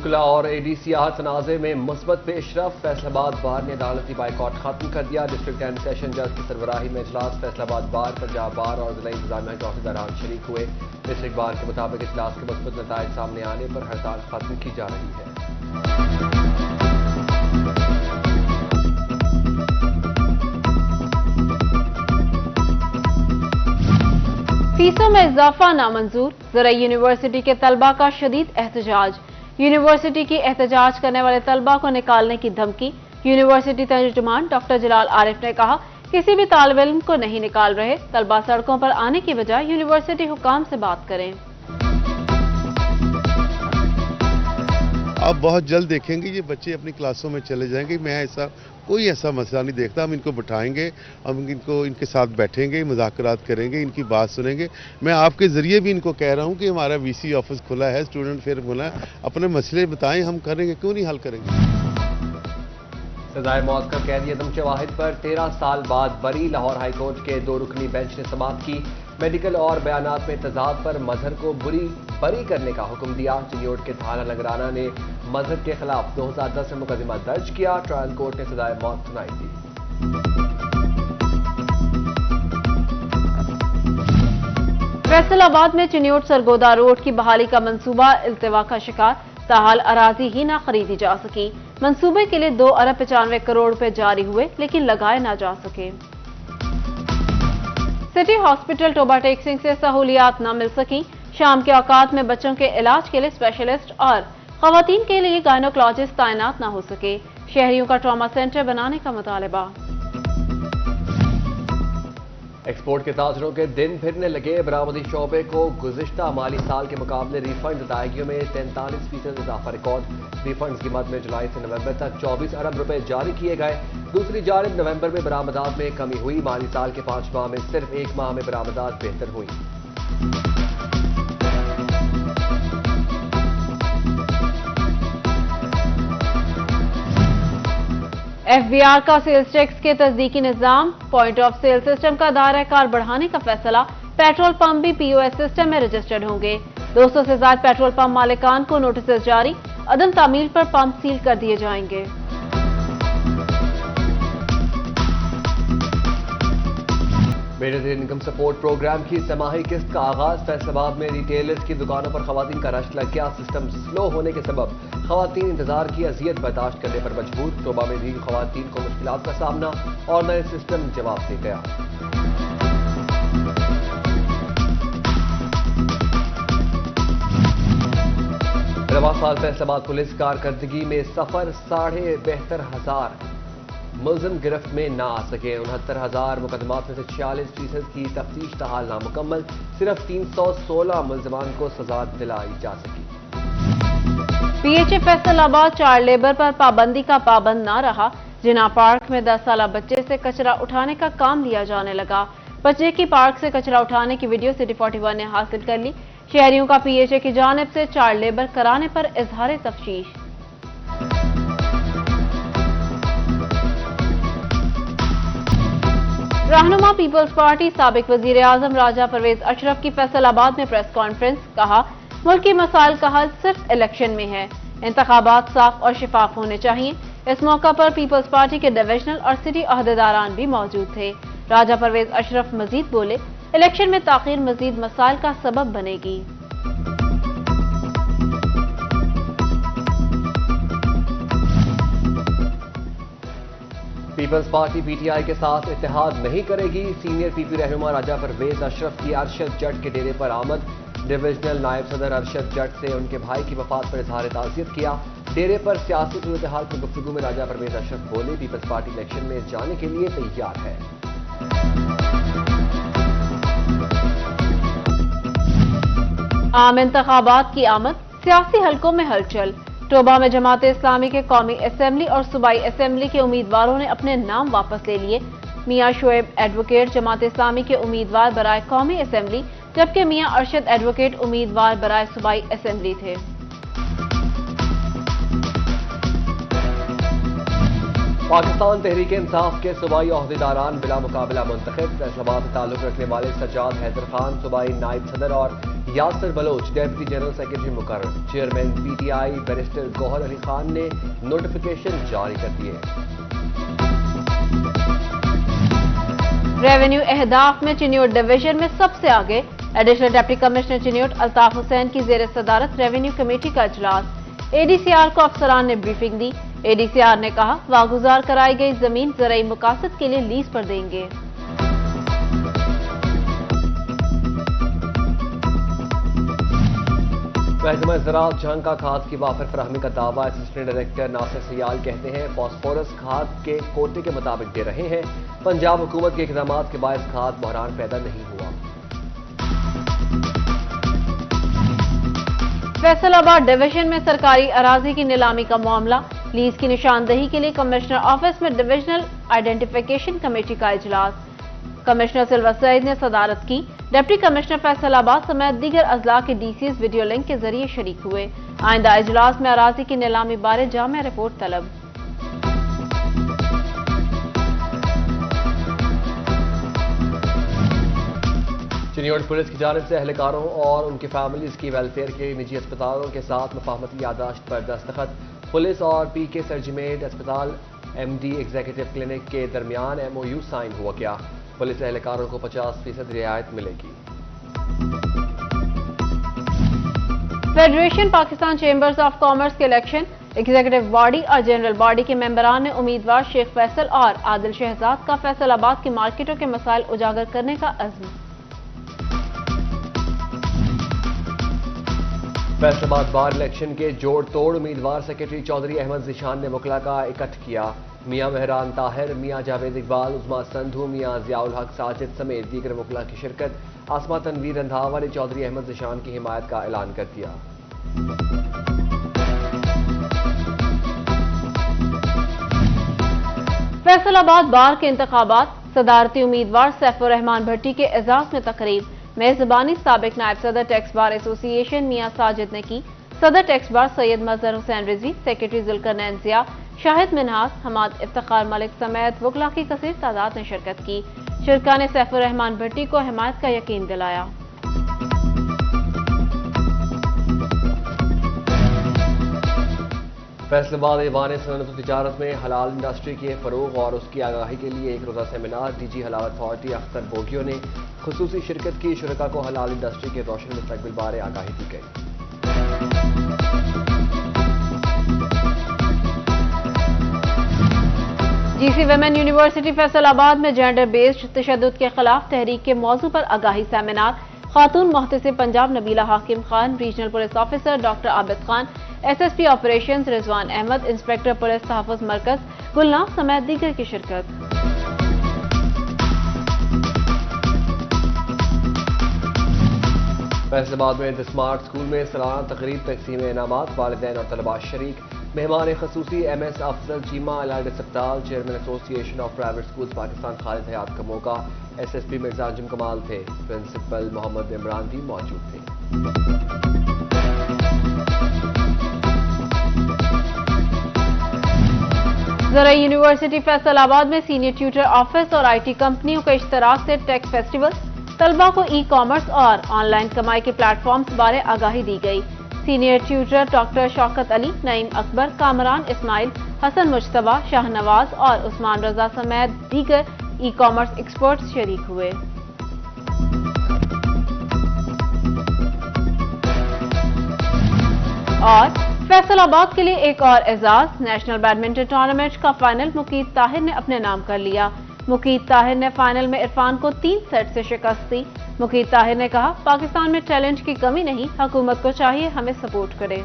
وکلا اور اے D C تنازع میں مثبت پیش رفت، فیصل آباد بار نے عدالتی بائیکاٹ ختم کر دیا۔ ڈسٹرکٹ اینڈ سیشن جج کی سربراہی میں اجلاس، فیصل آباد بار، پنجاب بار اور ضلع انتظامیہ کے عہدیداران شریک ہوئے۔ ڈسٹرکٹ بار کے مطابق اجلاس کے مثبت نتائج سامنے آنے پر ہڑتال ختم کی جا رہی ہے۔ فیسوں میں اضافہ نامنظور، زرعی یونیورسٹی کے طلبہ کا شدید احتجاج۔ یونیورسٹی کی احتجاج کرنے والے طلبہ کو نکالنے کی دھمکی۔ یونیورسٹی ترجمان ڈاکٹر جلال عارف نے کہا، کسی بھی طالب علم کو نہیں نکال رہے، طلبہ سڑکوں پر آنے کی بجائے یونیورسٹی حکام سے بات کریں۔ آپ بہت جلد دیکھیں گے یہ بچے اپنی کلاسوں میں چلے جائیں گے۔ میں کوئی ایسا مسئلہ نہیں دیکھتا۔ ہم ان کو بٹھائیں گے، ہم ان کے ساتھ بیٹھیں گے، مذاکرات کریں گے، ان کی بات سنیں گے۔ میں آپ کے ذریعے بھی ان کو کہہ رہا ہوں کہ ہمارا وی سی آفس کھلا ہے، اسٹوڈنٹ فیئر کھلا ہے، اپنے مسئلے بتائیں، ہم کریں گے، کیوں نہیں حل کریں گے۔ سزائے موت کا قیدی عدم شواہد پر 13 سال بعد بری، لاہور ہائی کورٹ کے 2 رکنی بینچ نے سماعت کی۔ میڈیکل اور بیانات میں تضاد پر مظہر کو بری کرنے کا حکم دیا۔ چنیوٹ کے تھانہ لنگرانہ نے مظہر کے خلاف 2010 میں مقدمہ درج کیا۔ ٹرائل کورٹ نے سزائے موت سنائی تھی۔ فیصل آباد میں چنیوٹ سرگودا روڈ کی بحالی کا منصوبہ التوا کا شکار، تاحال اراضی ہی نہ خریدی جا سکی۔ منصوبے کے لیے 2 ارب 95 کروڑ روپے جاری ہوئے لیکن لگائے نہ جا سکے۔ سٹی ہاسپٹل ٹوبہ ٹیکسنگ سے سہولیات نہ مل سکیں۔ شام کے اوقات میں بچوں کے علاج کے لیے اسپیشلسٹ اور خواتین کے لیے گائنوکولوجسٹ تعینات نہ ہو سکے۔ شہریوں کا ٹراما سینٹر بنانے کا مطالبہ۔ ایکسپورٹ کے تاجروں کے دن پھرنے لگے۔ برآمدی شعبے کو گزشتہ مالی سال کے مقابلے ریفنڈ ادائیگیوں میں 43% اضافہ ریکارڈ۔ ریفنڈز کی مد میں جولائی سے نومبر تک 24 ارب روپے جاری کیے گئے۔ دوسری جانب نومبر میں برآمدات میں کمی ہوئی۔ مالی سال کے 5 ماہ میں صرف 1 ماہ میں برآمدات بہتر ہوئی۔ ایف بی آر کا سیلز ٹیکس کے تصدیقی نظام، پوائنٹ آف سیل سسٹم کا دائرہ کار بڑھانے کا فیصلہ۔ پیٹرول پمپ بھی پی او ایس سسٹم میں رجسٹرڈ ہوں گے۔ 200 سے زائد پیٹرول پمپ مالکان کو نوٹسز جاری، عدم تعمیل پر پمپ سیل کر دیے جائیں گے۔ میڈیکل انکم سپورٹ پروگرام کی سماہی قسط کا آغاز۔ فیصل آباد میں ریٹیلرز کی دکانوں پر خواتین کا رش لگ گیا۔ سسٹم سلو ہونے کے سبب خواتین انتظار کی اذیت برداشت کرنے پر مجبور۔ ٹوبہ میں بھی خواتین کو مشکلات کا سامنا اور نئے سسٹم جواب دے گیا۔ رواں سال فیصل آباد پولیس کارکردگی میں سفر 72,500 ملزم گرفت میں نہ آ سکے۔ 69,000 مقدمات میں سے 46% کی تفتیش تاحال نامکمل۔ صرف 316 ملزمان کو سزا دلائی جا سکی۔ پی ایچ اے فیصل آباد چائلڈ لیبر پر پابندی کا پابند نہ رہا۔ جناح پارک میں 10 سالہ بچے سے کچرا اٹھانے کا کام لیا جانے لگا۔ بچے کی پارک سے کچرا اٹھانے کی ویڈیو سٹی 41 نے حاصل کر لی۔ شہریوں کا پی ایچ اے کی جانب سے چائلڈ لیبر کرانے پر اظہار تفشیش۔ رہنما پیپلز پارٹی سابق وزیر اعظم راجہ پرویز اشرف کی فیصل آباد میں پریس کانفرنس، کہا ملکی مسائل کا حل صرف الیکشن میں ہے، انتخابات صاف اور شفاف ہونے چاہیے۔ اس موقع پر پیپلز پارٹی کے ڈویژنل اور سٹی عہدیداران بھی موجود تھے۔ راجہ پرویز اشرف مزید بولے، الیکشن میں تاخیر مزید مسائل کا سبب بنے گی۔ Peoples Party P T I کے ساتھ اتحاد نہیں کرے گی۔ سینئر پی پی رہنما راجہ پرویز اشرف کی ارشد جٹ کے ڈیرے پر آمد۔ ڈویژنل نائب صدر ارشد جٹ سے ان کے بھائی کی وفات پر اظہار تعزیت کیا۔ ڈیرے پر سیاسی صورتحال پر گفتگو میں راجہ پرویز اشرف بولے، پیپلز پارٹی الیکشن میں جانے کے لیے تیار ہے۔ عام انتخابات کی آمد، سیاسی حلقوں میں ہلچل۔ ٹوبہ میں جماعت اسلامی کے قومی اسمبلی اور صوبائی اسمبلی کے امیدواروں نے اپنے نام واپس لے لیے۔ میاں شعیب ایڈوکیٹ جماعت اسلامی کے امیدوار برائے قومی اسمبلی، جبکہ میاں ارشد ایڈوکیٹ امیدوار برائے صوبائی اسمبلی تھے۔ پاکستان تحریک انصاف کے صوبائی عہدیداران بلا مقابلہ منتخب، فیصل آباد سے تعلق رکھنے والے سجاد حیدر خان صوبائی نائب صدر اور Yasir Baloch deputy general secretary مقرر۔ Chairman P T I barrister Gohar Ali Khan نے نوٹیفیکیشن جاری کر دیے۔ ریونیو اہداف میں چنیوٹ ڈویژن میں سب سے آگے، additional deputy commissioner Chiniot Altaf Hussain کی زیر صدارت ریونیو کمیٹی کا اجلاس۔ اے ڈی سی آر کو افسران نے بریفنگ دی۔ اے ڈی سی آر نے کہا واگزار کرائی گئی زمین زرعی مقاصد کے لیے لیز پر دیں گے۔ محکمہ زراعت جھنکا کھاد کی وافر فراہمی کا دعویٰ، اسسٹنٹ ڈائریکٹر ناصر سیال کہتے ہیں فاسفورس کھاد کے کوٹے کے مطابق دے رہے ہیں۔ پنجاب حکومت کے اقدامات کے باعث کھاد بحران پیدا نہیں ہوا۔ فیصل آباد ڈویژن میں سرکاری اراضی کی نیلامی کا معاملہ، لیز کی نشاندہی کے لیے کمشنر آفس میں ڈویژنل آئیڈینٹیفیکیشن کمیٹی کا اجلاس۔ کمشنر سلور سعید نے صدارت کی۔ ڈپٹی کمشنر فیصل آباد سمیت دیگر اضلاع کے ڈی سیز ویڈیو لنک کے ذریعے شریک ہوئے۔ آئندہ اجلاس میں اراضی کی نیلامی بارے جامع رپورٹ طلب۔ چنیوٹ پولیس کی جانب سے اہلکاروں اور ان کی فیملیز کی ویلفیئر کے نجی اسپتالوں کے ساتھ مفاہمتی یادداشت پر دستخط۔ پولیس اور پی کے سرجمیٹ اسپتال ایم ڈی ایگزیکٹو کلینک کے درمیان ایم او یو سائن ہوا گیا۔ پولیس اہلکاروں کو 50% رعایت ملے گی۔ Federation Pakistan chambers of commerce کے الیکشن، ایگزیکٹو باڈی اور جنرل باڈی کے ممبران نے امیدوار شیخ فیصل اور عادل شہزاد کا فیصل آباد کی مارکیٹوں کے مسائل اجاگر کرنے کا عزم۔ فیصل آباد بار الیکشن کے جوڑ توڑ امیدوار سیکرٹری چودھری احمد ذیشان نے وکلاء کا اکٹھ کیا۔ میاں مہران طاہر، میاں جاوید اقبال، عظما سندھو، میاں ضیاء الحق ساجد سمیت دیگر وکلاء کی شرکت۔ آسما تنویر رندھاوا نے چودھری احمد ذیشان کی حمایت کا اعلان کر دیا۔ فیصل آباد بار کے انتخابات، صدارتی امیدوار سیف الرحمان بھٹی کے اعزاز میں تقریب۔ میزبانی سابق نائب صدر ٹیکس بار ایسوسی ایشن میاں ساجد نے کی۔ صدر ٹیکس بار سید مظہر حسین رضوی، سیکرٹری ذوالقرنین ضیاء، شاہد منہاس، حماد افتخار ملک سمیت وکلاء کی کثیر تعداد نے شرکت کی۔ شرکاء نے سیف الرحمان بھٹی کو حمایت کا یقین دلایا۔ فیصل آباد ایوان صنعت و تجارت میں حلال انڈسٹری کے فروغ اور اس کی آگاہی کے لیے ایک روزہ سیمینار ڈی جی حلال اتھارٹی اختر بوگیو نے خصوصی شرکت کی۔ شرکاء کو حلال انڈسٹری کے روشن مستقبل بارے آگاہی دی گئی۔ جی سی ویمن یونیورسٹی فیصل آباد میں جینڈر بیسڈ تشدد کے خلاف تحریک کے موضوع پر آگاہی سیمینار۔ خاتون محتسب Punjab Nabeela Hakim Khan, regional police officer doctor Abid Khan, S S P operations Rizwan Ahmed, inspector police تحفظ مرکز گلناز سمیت دیگر کی شرکت۔ فیصل آباد میں دی اسمارٹ اسکول میں سالانہ تقریب، تقسیم انعامات، والدین اور طلباء شریک۔ مہمان خصوصی ایم ایس افضل چیمہ، الائڈ اسپتال، چیئرمین ایسوسی ایشن آف پرائیویٹ اسکولز پاکستان خالد حیات کا موقع، ایس ایس پی مرزا انجم کمال تھے، پرنسپل محمد عمران بھی موجود تھے۔ زرعی یونیورسٹی فیصل آباد میں سینئر ٹیوٹر آفس اور آئی ٹی کمپنیوں کے اشتراک سے ٹیک فیسٹیول، طلباء کو ای کامرس اور آن لائن کمائی کے پلیٹ فارمز بارے آگاہی دی گئی۔ Senior Twitter doctor Shaukat Ali, نعیم اکبر، کامران اسماعیل، حسن مجتبیٰ، شاہ نواز اور عثمان رضا سمیت دیگر ای کامرس ایکسپرٹس شریک ہوئے۔ اور فیصل آباد کے لیے ایک اور اعزاز، نیشنل بیڈمنٹن ٹورنامنٹ کا فائنل مقید طاہر نے اپنے نام کر لیا۔ مقید طاہر نے فائنل میں عرفان کو 3 سیٹ سے شکست دی۔ مقید طاہر نے کہا پاکستان میں ٹیلنٹ کی کمی نہیں، حکومت کو چاہیے ہمیں سپورٹ کرے۔